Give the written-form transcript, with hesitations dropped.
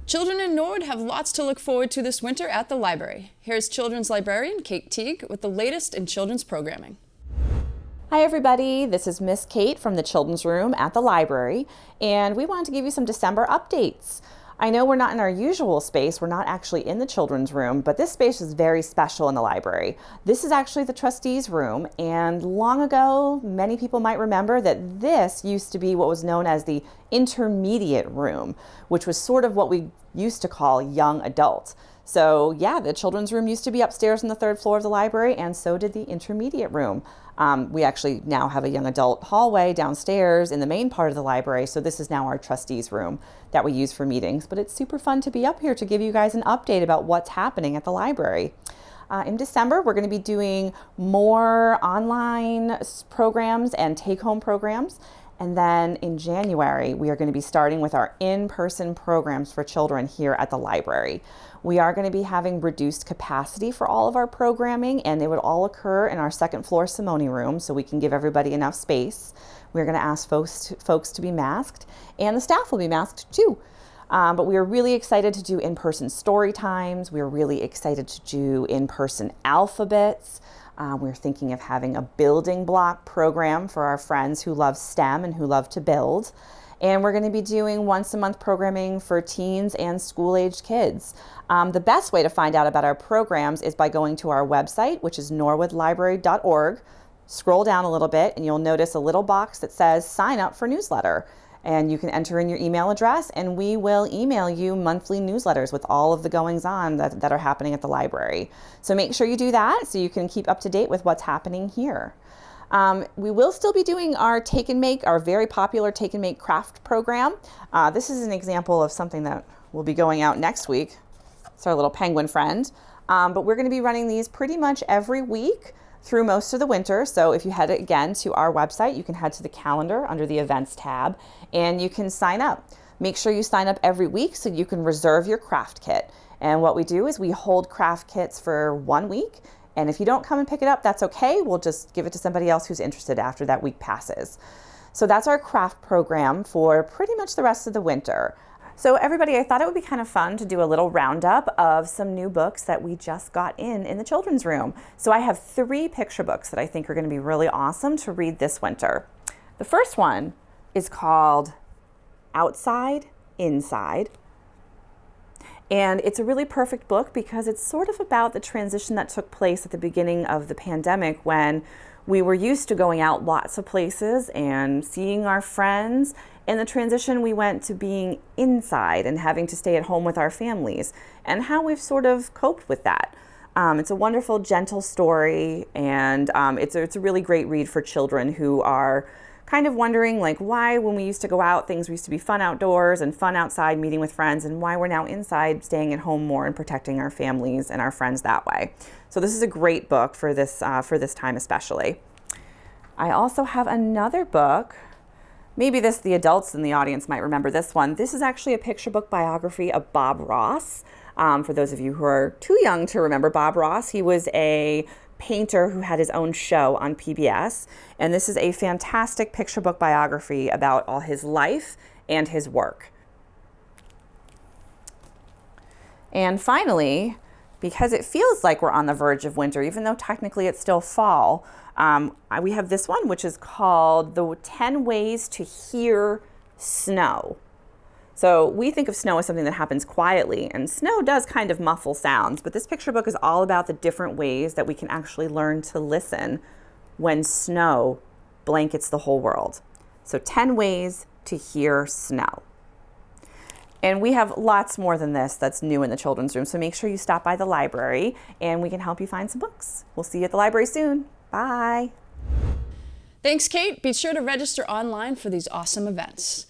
Children in Norwood have lots to look forward to this winter at the library. Here's children's librarian Kate Teague with the latest in children's programming. Hi everybody, this is Miss Kate from the Children's Room at the library, and we wanted to give you some December updates. I know we're not in our usual space, we're not actually in the Children's Room, but this space is very special in the library. This is actually the trustees' room, and long ago, many people might remember that this used to be what was known as the intermediate room, which was sort of what we used to call young adult. So yeah, the children's room used to be upstairs on the third floor of the library, and so did the intermediate room. We actually now have a young adult hallway downstairs in the main part of the library, so this is now our trustees' room that we use for meetings. But it's super fun to be up here to give you guys an update about what's happening at the library. In December, we're going to be doing more online programs and take-home programs. And then in January, we are going to be starting with our in-person programs for children here at the library. We are going to be having reduced capacity for all of our programming, and they would all occur in our second floor Simone room so we can give everybody enough space. We're going to ask folks to be masked, and the staff will be masked too. But we are really excited to do in-person story times. We're really excited to do in-person alphabets. We're thinking of having a building block program for our friends who love STEM and who love to build. And we're going to be doing once a month programming for teens and school-aged kids. The best way to find out about our programs is by going to our website, which is norwoodlibrary.org. Scroll down a little bit and you'll notice a little box that says sign up for newsletter. And you can enter in your email address and we will email you monthly newsletters with all of the goings on that are happening at the library. So make sure you do that so you can keep up to date with what's happening here. We will still be doing our Take and Make, our very popular Take and Make craft program. This is an example of something that will be going out next week. It's our little penguin friend. But we're going to be running these pretty much every week through most of the winter. So if you head again to our website, you can head to the calendar under the events tab and you can sign up. Make sure you sign up every week so you can reserve your craft kit. And what we do is we hold craft kits for 1 week. And if you don't come and pick it up, that's okay. We'll just give it to somebody else who's interested after that week passes. So that's our craft program for pretty much the rest of the winter. So everybody, I thought it would be kind of fun to do a little roundup of some new books that we just got in the children's room. So I have 3 picture books that I think are going to be really awesome to read this winter. The first one is called Outside, Inside. And it's a really perfect book because it's sort of about the transition that took place at the beginning of the pandemic when we were used to going out lots of places and seeing our friends. And the transition we went to being inside and having to stay at home with our families and how we've sort of coped with that. It's a wonderful, gentle story, and it's a really great read for children who are kind of wondering like why when we used to go out, things used to be fun outdoors and fun outside meeting with friends, and why we're now inside staying at home more and protecting our families and our friends that way. So this is a great book for this time especially. I also have another book. Maybe the adults in the audience might remember this one. This is actually a picture book biography of Bob Ross. For those of you who are too young to remember Bob Ross, he was a painter who had his own show on PBS. And this is a fantastic picture book biography about all his life and his work. And finally, because it feels like we're on the verge of winter, even though technically it's still fall, we have this one, which is called The 10 Ways to Hear Snow. So we think of snow as something that happens quietly, and snow does kind of muffle sounds, but this picture book is all about the different ways that we can actually learn to listen when snow blankets the whole world. So 10 ways to hear snow. And we have lots more than this that's new in the children's room, so make sure you stop by the library and we can help you find some books. We'll see you at the library soon. Bye. Thanks, Kate. Be sure to register online for these awesome events.